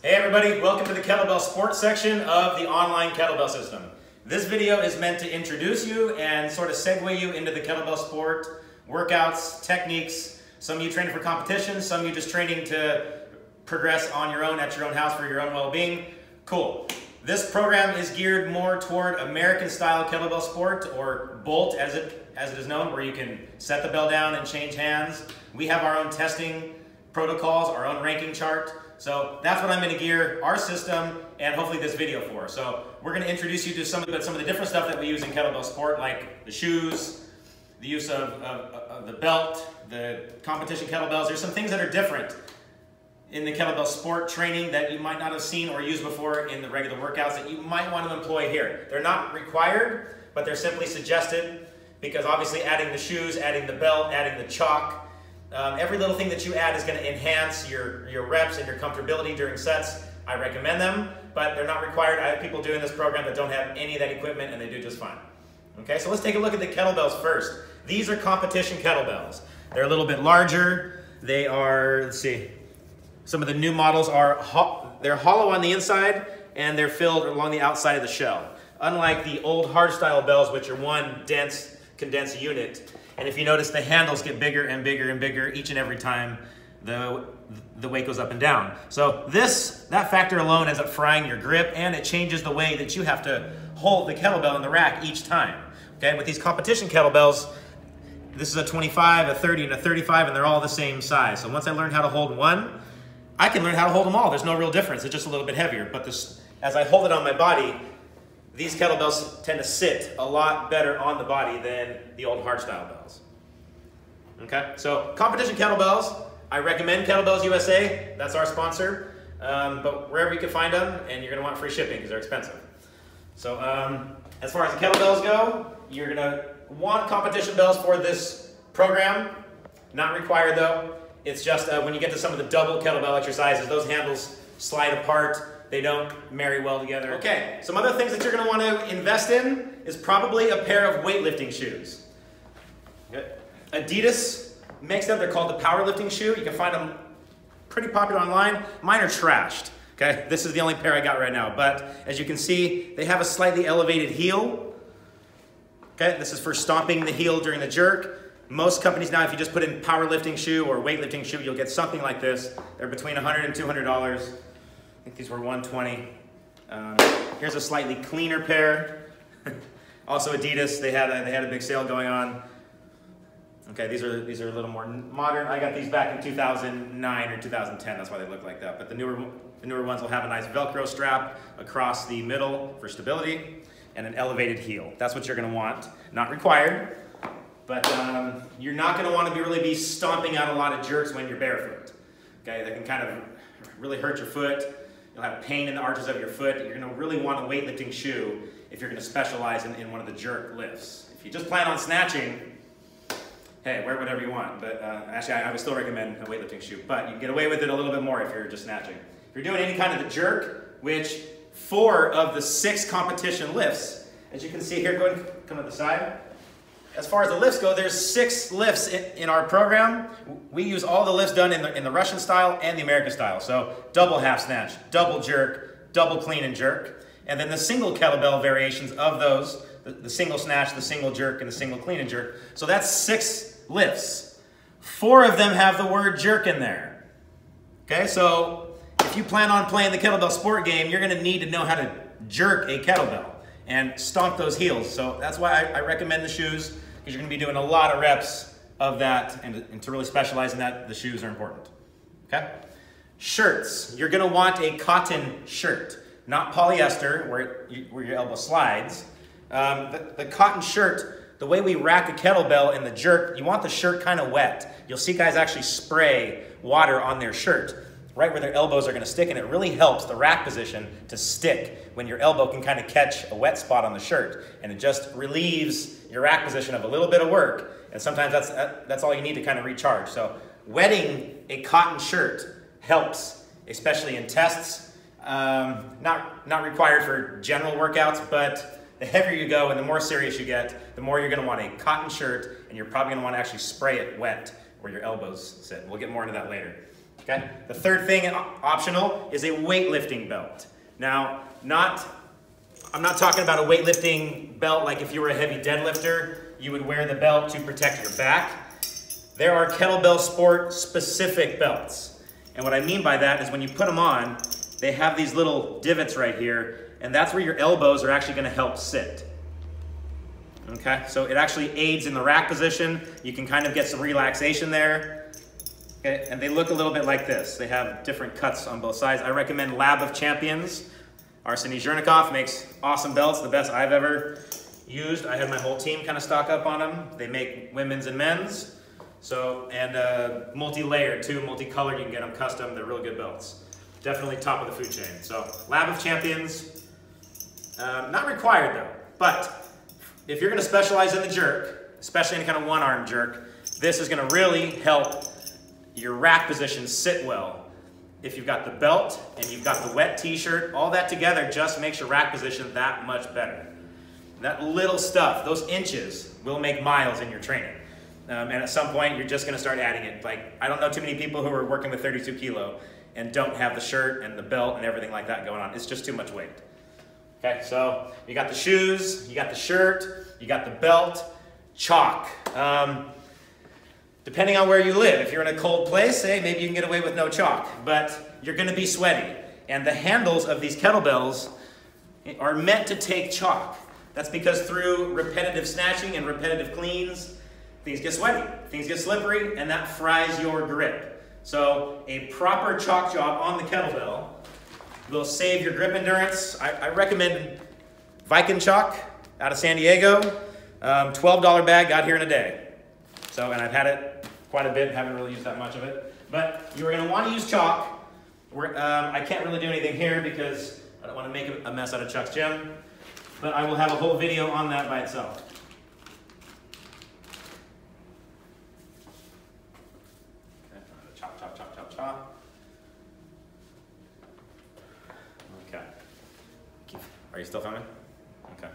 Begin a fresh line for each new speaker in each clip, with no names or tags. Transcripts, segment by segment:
Hey everybody, welcome to the Kettlebell Sports section of the online kettlebell system. This video is meant to introduce you and sort of segue you into the kettlebell sport, workouts, techniques. Some of you training for competition, some of you just training to progress on your own at your own house for your own well-being. Cool. This program is geared more toward American style kettlebell sport, or bolt as it is known, where you can set the bell down and change hands. We have our own testing protocols, our own ranking chart. So that's what I'm going to gear our system and hopefully this video for. So we're going to introduce you to some of the different stuff that we use in kettlebell sport, like the shoes, the use of the belt, the competition kettlebells. There's some things that are different in the kettlebell sport training that you might not have seen or used before in the regular workouts that you might want to employ here. They're not required, but they're simply suggested because obviously adding the shoes, adding the belt, adding the chalk, every little thing that you add is going to enhance your reps and your comfortability during sets. I recommend them, but they're not required. I have people doing this program that don't have any of that equipment and they do just fine. Okay, so let's take a look at the kettlebells first. These are competition kettlebells. They're a little bit larger. They are, let's see, some of the new models are, they're hollow on the inside and they're filled along the outside of the shell. Unlike the old hardstyle bells, which are one dense condensed unit. And if you notice, the handles get bigger and bigger and bigger each and every time the weight goes up and down. So that factor alone ends up frying your grip, and it changes the way that you have to hold the kettlebell in the rack each time. Okay, with these competition kettlebells, this is a 25, a 30, and a 35, and they're all the same size. So once I learned how to hold one, I can learn how to hold them all. There's no real difference. It's just a little bit heavier. But as I hold it on my body, these kettlebells tend to sit a lot better on the body than the old hardstyle bells. Okay, so competition kettlebells, I recommend Kettlebells USA. That's our sponsor. But wherever you can find them, and you're going to want free shipping because they're expensive. So as far as the kettlebells go, you're going to want competition bells for this program. Not required though. It's just when you get to some of the double kettlebell exercises, those handles slide apart. They don't marry well together. Okay, some other things that you're going to want to invest in is probably a pair of weightlifting shoes. Good. Adidas makes them. They're called the powerlifting shoe. You can find them pretty popular online. Mine are trashed. Okay, this is the only pair I got right now. But as you can see, they have a slightly elevated heel. Okay, this is for stomping the heel during the jerk. Most companies now, if you just put in powerlifting shoe or weightlifting shoe, you'll get something like this. They're between $100 and $200. I think these were $120. Here's a slightly cleaner pair. Also Adidas, they had a big sale going on. Okay, these are a little more modern. I got these back in 2009 or 2010. That's why they look like that. But the newer ones will have a nice Velcro strap across the middle for stability and an elevated heel. That's what you're going to want. Not required, but you're not going to want to really be stomping out a lot of jerks when you're barefoot. Okay, that can kind of really hurt your foot. You'll have pain in the arches of your foot. You're going to really want a weightlifting shoe if you're going to specialize in one of the jerk lifts. If you just plan on snatching, hey, wear whatever you want. But actually, I would still recommend a weightlifting shoe. But you can get away with it a little bit more if you're just snatching. If you're doing any kind of the jerk, which 4 of the 6 competition lifts, as you can see here, go ahead and come to the side. As far as the lifts go, there's 6 lifts in our program. We use all the lifts done in the Russian style and the American style. So double half snatch, double jerk, double clean and jerk. And then the single kettlebell variations of those, the single snatch, the single jerk, and the single clean and jerk. So that's 6 lifts. 4 of them have the word jerk in there. Okay, so if you plan on playing the kettlebell sport game, you're going to need to know how to jerk a kettlebell and stomp those heels. So that's why I recommend the shoes, because you're going to be doing a lot of reps of that, and to really specialize in that, the shoes are important. Okay? Shirts. You're going to want a cotton shirt, not polyester, where your elbow slides. The cotton shirt, the way we rack a kettlebell in the jerk, you want the shirt kind of wet. You'll see guys actually spray water on their shirt, right where their elbows are going to stick, and it really helps the rack position to stick when your elbow can kind of catch a wet spot on the shirt, and it just relieves your rack position of a little bit of work, and sometimes that's all you need to kind of recharge. So wetting a cotton shirt helps, especially in tests. Not required for general workouts, but the heavier you go and the more serious you get, the more you're going to want a cotton shirt, and you're probably going to want to actually spray it wet where your elbows sit. We'll get more into that later. Okay? The third thing optional is a weightlifting belt. Now, I'm not talking about a weightlifting belt like if you were a heavy deadlifter, you would wear the belt to protect your back. There are kettlebell sport specific belts. And what I mean by that is when you put them on, they have these little divots right here, and that's where your elbows are actually going to help sit. Okay, so it actually aids in the rack position. You can kind of get some relaxation there. Okay, and they look a little bit like this. They have different cuts on both sides. I recommend Lab of Champions. Arseny Zhernikov makes awesome belts, the best I've ever used. I had my whole team kind of stock up on them. They make women's and men's. So, and multi-layered too, multicolored, you can get them custom. They're really good belts. Definitely top of the food chain. So, Lab of Champions, not required though, but if you're gonna specialize in the jerk, especially any kind of one-arm jerk, this is gonna really help your rack position sit well. If you've got the belt and you've got the wet t-shirt, all that together just makes your rack position that much better. That little stuff, those inches, will make miles in your training. And at some point, you're just gonna start adding it. Like, I don't know too many people who are working with 32 kilo and don't have the shirt and the belt and everything like that going on. It's just too much weight. Okay, so you got the shoes, you got the shirt, you got the belt, chalk. Depending on where you live, if you're in a cold place, hey, maybe you can get away with no chalk, but you're gonna be sweaty. And the handles of these kettlebells are meant to take chalk. That's because through repetitive snatching and repetitive cleans, things get sweaty, things get slippery, and that fries your grip. So a proper chalk job on the kettlebell will save your grip endurance. I recommend Viking chalk out of San Diego. $12 bag, got here in a day. So, and I've had it quite a bit, haven't really used that much of it. But you're gonna wanna use chalk. I can't really do anything here because I don't wanna make a mess out of Chuck's gym, but I will have a whole video on that by itself. Okay, chop, chop, chop, chop, chop. Okay. Are you still filming? Okay.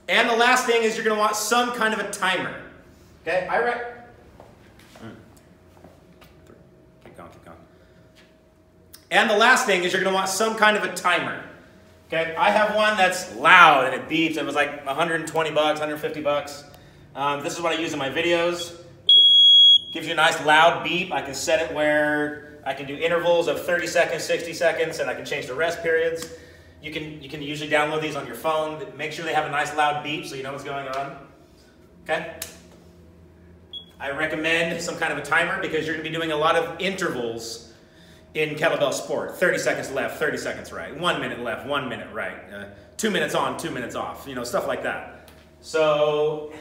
And the last thing is you're gonna want some kind of a timer. Okay, keep going, keep going. And the last thing is you're gonna want some kind of a timer. Okay, I have one that's loud and it beeps. It was like 120 bucks, 150 bucks. This is what I use in my videos. Gives you a nice loud beep. I can set it where I can do intervals of 30 seconds, 60 seconds, and I can change the rest periods. You can usually download these on your phone. Make sure they have a nice loud beep so you know what's going on. Okay? I recommend some kind of a timer because you're going to be doing a lot of intervals in kettlebell sport. 30 seconds left, 30 seconds right. 1 minute left, 1 minute right. 2 minutes on, 2 minutes off. You know, stuff like that. So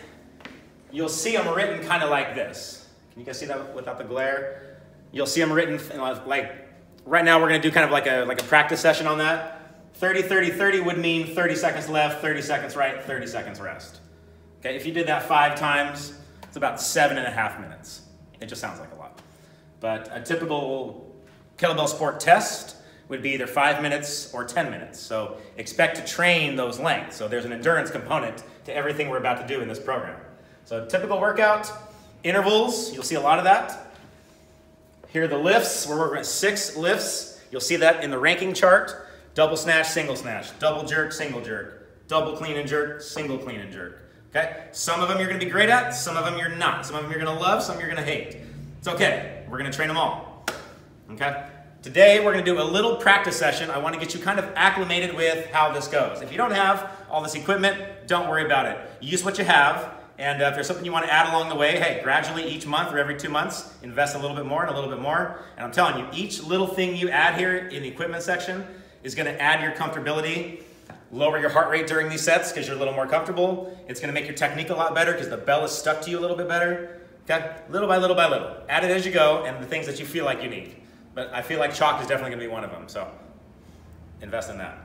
you'll see them written kind of like this. Can you guys see that without the glare? You'll see them written like, right now we're going to do kind of like a practice session on that. 30, 30, 30 would mean 30 seconds left, 30 seconds right, 30 seconds rest. Okay, if you did that 5 times, it's about 7.5 minutes. It just sounds like a lot. But a typical kettlebell sport test would be either 5 minutes or 10 minutes. So expect to train those lengths. So there's an endurance component to everything we're about to do in this program. So typical workout, intervals, you'll see a lot of that. Here are the lifts. We're working at 6 lifts. You'll see that in the ranking chart. Double snatch, single snatch, double jerk, single jerk, double clean and jerk, single clean and jerk. Okay? Some of them you're going to be great at, some of them you're not. Some of them you're going to love, some you're going to hate. It's okay. We're going to train them all. Okay? Today we're going to do a little practice session. I want to get you kind of acclimated with how this goes. If you don't have all this equipment, don't worry about it. Use what you have, and if there's something you want to add along the way, hey, gradually each month or every 2 months, invest a little bit more and a little bit more. And I'm telling you, each little thing you add here in the equipment section is going to add your comfortability. Lower your heart rate during these sets because you're a little more comfortable. It's going to make your technique a lot better because the bell is stuck to you a little bit better. Okay? Little by little by little. Add it as you go and the things that you feel like you need. But I feel like chalk is definitely going to be one of them. So invest in that.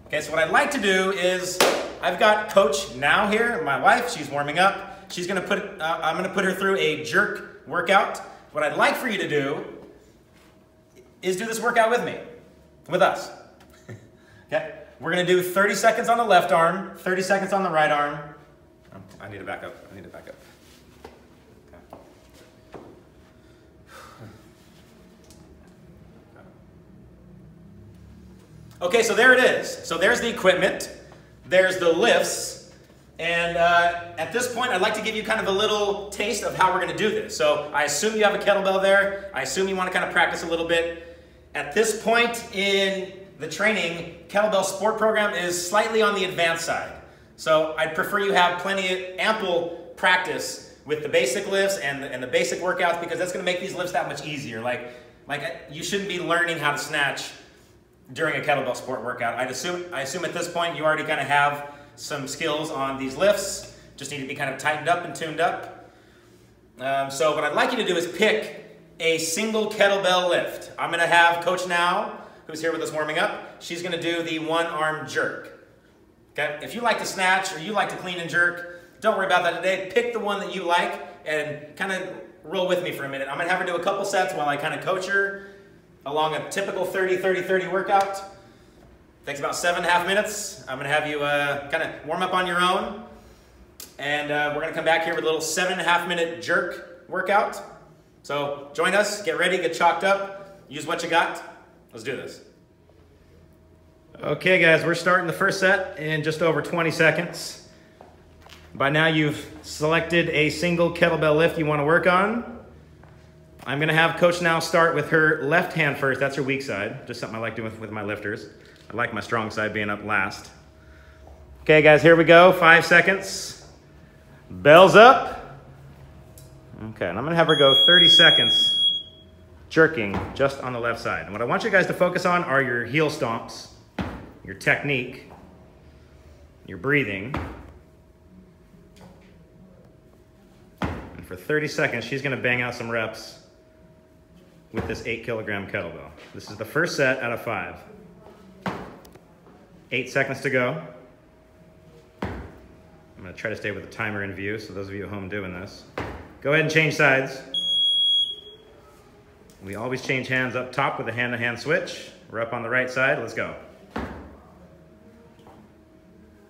Okay, so what I'd like to do is I've got Coach Now here, my wife. She's warming up. She's going to I'm going to put her through a jerk workout. What I'd like for you to do is do this workout with me, with us. Okay? We're going to do 30 seconds on the left arm, 30 seconds on the right arm. Oh, I need to back up. I need to back up. Okay. Okay, so there it is. So there's the equipment, there's the lifts, and at this point I'd like to give you kind of a little taste of how we're gonna do this. So I assume you have a kettlebell there. I assume you wanna kind of practice a little bit. At this point in the training, kettlebell sport program is slightly on the advanced side. So I'd prefer you have ample practice with the basic lifts and the basic workouts, because that's gonna make these lifts that much easier. Like you shouldn't be learning how to snatch during a kettlebell sport workout. I assume at this point you already kind of have some skills on these lifts, just need to be kind of tightened up and tuned up. So what I'd like you to do is pick a single kettlebell lift. I'm gonna have Coach Now, who's here with us warming up, she's gonna do the one-arm jerk. Okay? If you like to snatch or you like to clean and jerk, don't worry about that today. Pick the one that you like and kind of roll with me for a minute. I'm gonna have her do a couple sets while I kind of coach her along a typical 30-30-30 workout. Takes about 7.5 minutes. I'm gonna have you kind of warm up on your own. And we're gonna come back here with a little 7.5 minute jerk workout. So join us, get ready, get chalked up, use what you got. Let's do this. Okay guys, we're starting the first set in just over 20 seconds. By now you've selected a single kettlebell lift you wanna work on. I'm gonna have Coach Now start with her left hand first. That's her weak side, just something I like doing with my lifters. I like my strong side being up last. Okay guys, here we go, 5 seconds. Bells up. Okay, and I'm gonna have her go 30 seconds jerking just on the left side. And what I want you guys to focus on are your heel stomps, your technique, your breathing. And for 30 seconds, she's gonna bang out some reps with this 8-kilogram kettlebell. This is the first set out of 5. 8 seconds to go. I'm gonna try to stay with the timer in view, so those of you at home doing this, go ahead and change sides. We always change hands up top with a hand-to-hand switch. We're up on the right side, let's go.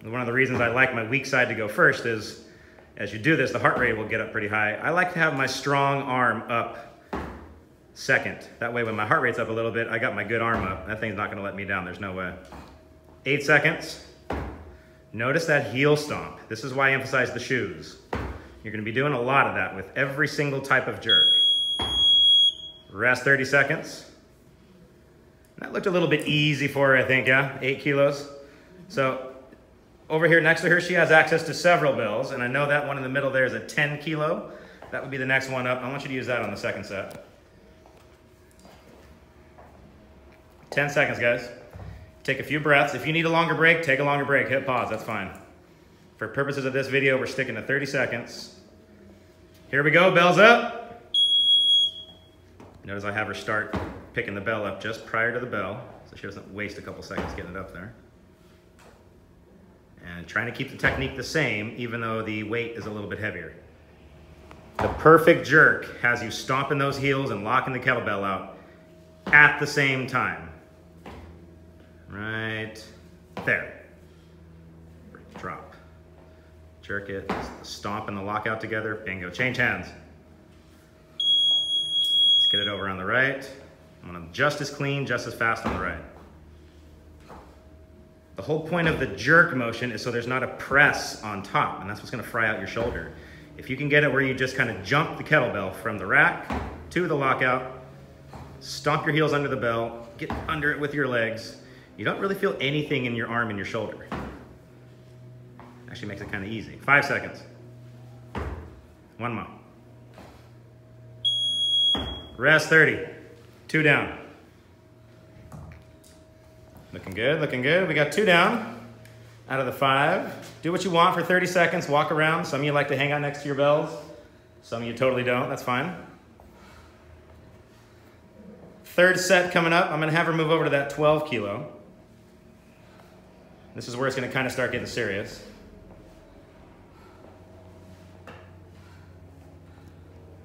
One of the reasons I like my weak side to go first is, as you do this, the heart rate will get up pretty high. I like to have my strong arm up second. That way when my heart rate's up a little bit, I got my good arm up. That thing's not gonna let me down, there's no way. 8 seconds. Notice that heel stomp. This is why I emphasize the shoes. You're gonna be doing a lot of that with every single type of jerk. Rest 30 seconds. That looked a little bit easy for her, I think, yeah? 8 kilos. So over here next to her, she has access to several bells, and I know that one in the middle there is a 10 kilo. That would be the next one up. I want you to use that on the second set. 10 seconds, guys. Take a few breaths. If you need a longer break, take a longer break. Hit pause, that's fine. For purposes of this video, we're sticking to 30 seconds. Here we go, bells up. Notice I have her start picking the bell up just prior to the bell, so she doesn't waste a couple seconds getting it up there. And trying to keep the technique the same, even though the weight is a little bit heavier. The perfect jerk has you stomping those heels and locking the kettlebell out at the same time. Right there. Drop. Jerk it. The stomp and the lockout together. Bingo. Change hands. Let's get it over on the right. I'm gonna just as clean, just as fast on the right. The whole point of the jerk motion is so there's not a press on top, and that's what's gonna fry out your shoulder. If you can get it where you just kind of jump the kettlebell from the rack to the lockout, stomp your heels under the bell, get under it with your legs, you don't really feel anything in your arm and your shoulder. Actually makes it kind of easy. 5 seconds. One more. Rest 30. 2 down. Looking good, looking good. We got 2 down out of the 5. Do what you want for 30 seconds, walk around. Some of you like to hang out next to your bells. Some of you totally don't, that's fine. Third set coming up. I'm gonna have her move over to that 12 kilo. This is where it's gonna kind of start getting serious.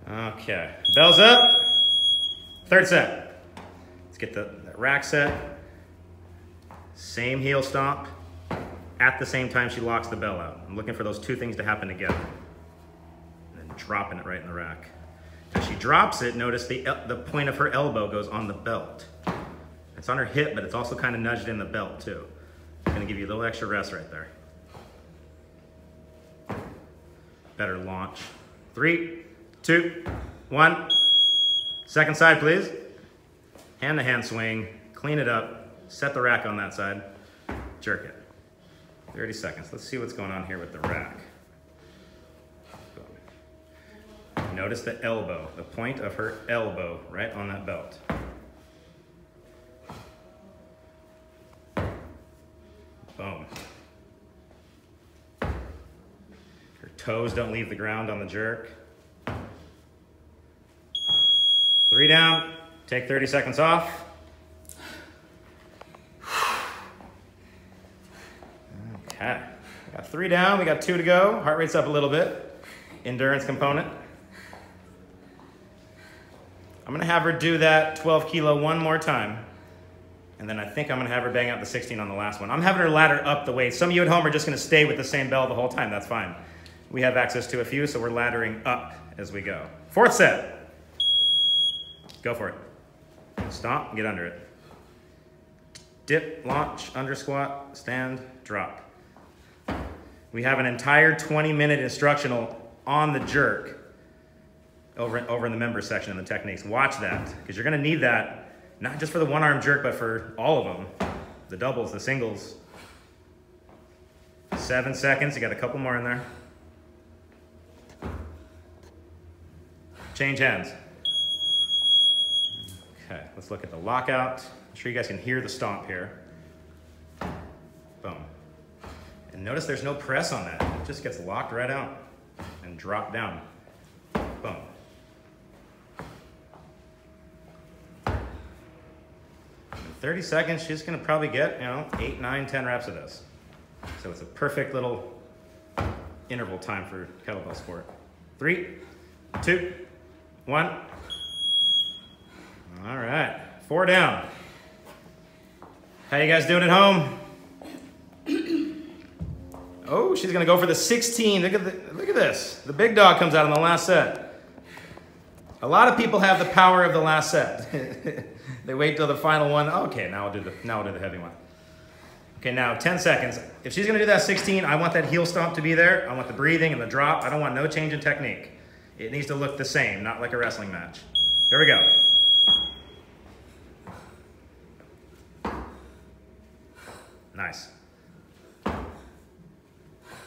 Okay, bells up. Third set. Let's get the rack set. Same heel stomp. At the same time she locks the bell out. I'm looking for those 2 things to happen together. And then dropping it right in the rack. As she drops it, notice the point of her elbow goes on the belt. It's on her hip, but it's also kind of nudged in the belt too. It's gonna give you a little extra rest right there. Better launch. 3, 2, 1. Second side, please. Hand to hand swing, clean it up, set the rack on that side, jerk it. 30 seconds. Let's see what's going on here with the rack. Notice the elbow, the point of her elbow right on that belt. Boom. Her toes don't leave the ground on the jerk. 3 down, take 30 seconds off. Okay, we got 3 down, we got 2 to go. Heart rate's up a little bit. Endurance component. I'm gonna have her do that 12 kilo one more time. And then I think I'm gonna have her bang out the 16 on the last one. I'm having her ladder up the weight. Some of you at home are just gonna stay with the same bell the whole time, that's fine. We have access to a few, so we're laddering up as we go. 4th set. Go for it. Stomp, get under it. Dip, launch, under squat, stand, drop. We have an entire 20-minute instructional on the jerk over in the members section in the techniques. Watch that, because you're gonna need that, not just for the one-arm jerk, but for all of them. The doubles, the singles. 7 seconds, you got a couple more in there. Change hands. Okay, let's look at the lockout. I'm sure you guys can hear the stomp here. Boom. And notice there's no press on that. It just gets locked right out and dropped down. Boom. In 30 seconds, she's gonna probably get, 8, 9, 10 reps of this. So it's a perfect little interval time for kettlebell sport. 3, 2, 1. All right, 4 down. How you guys doing at home? Oh, she's gonna go for the 16. Look at this. The big dog comes out in the last set. A lot of people have the power of the last set. They wait till the final one. Okay, now I'll do the heavy one. Okay, now 10 seconds. If she's gonna do that 16, I want that heel stomp to be there. I want the breathing and the drop. I don't want no change in technique. It needs to look the same, not like a wrestling match. Here we go. Nice.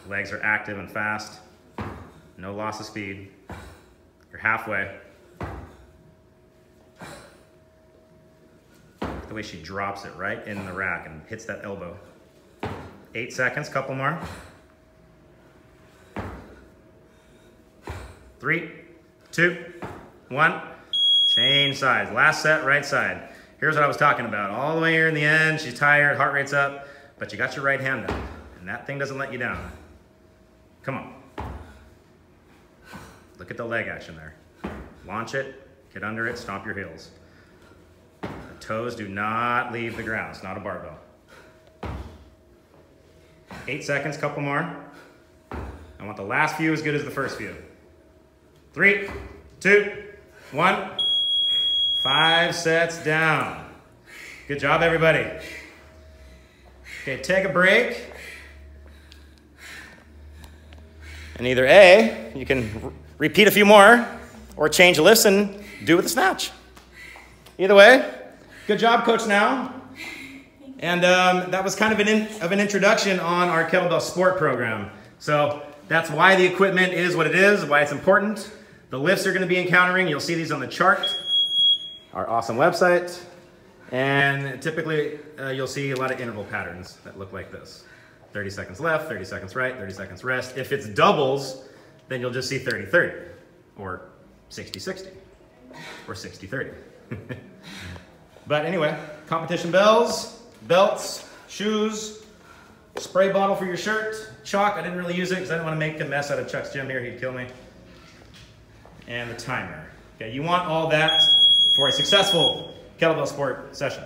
Legs are active and fast. No loss of speed. You're halfway. The way she drops it right in the rack and hits that elbow. 8 seconds, couple more. 3, 2, 1. Change sides. Last set, right side. Here's what I was talking about. All the way here in the end, she's tired, heart rate's up, but you got your right hand up, and that thing doesn't let you down. Come on. Look at the leg action there. Launch it, get under it, stomp your heels. The toes do not leave the ground. It's not a barbell. 8 seconds, couple more. I want the last few as good as the first few. 3, 2, 1. 5 sets down. Good job, everybody. Okay, take a break. And either A, you can repeat a few more, or change lifts and do it with a snatch. Either way, good job, Coach Now. And that was kind of an introduction on our kettlebell sport program. So that's why the equipment is what it is, why it's important. The lifts are going to be encountering, you'll see these on the chart, our awesome website. And typically, you'll see a lot of interval patterns that look like this. 30 seconds left, 30 seconds right, 30 seconds rest. If it's doubles, then you'll just see 30-30, or 60-60, or 60-30. But anyway, competition bells, belts, shoes, spray bottle for your shirt, chalk. I didn't really use it because I didn't want to make a mess out of Chuck's gym here. He'd kill me. And the timer. Okay, you want all that for a successful kettlebell sport session.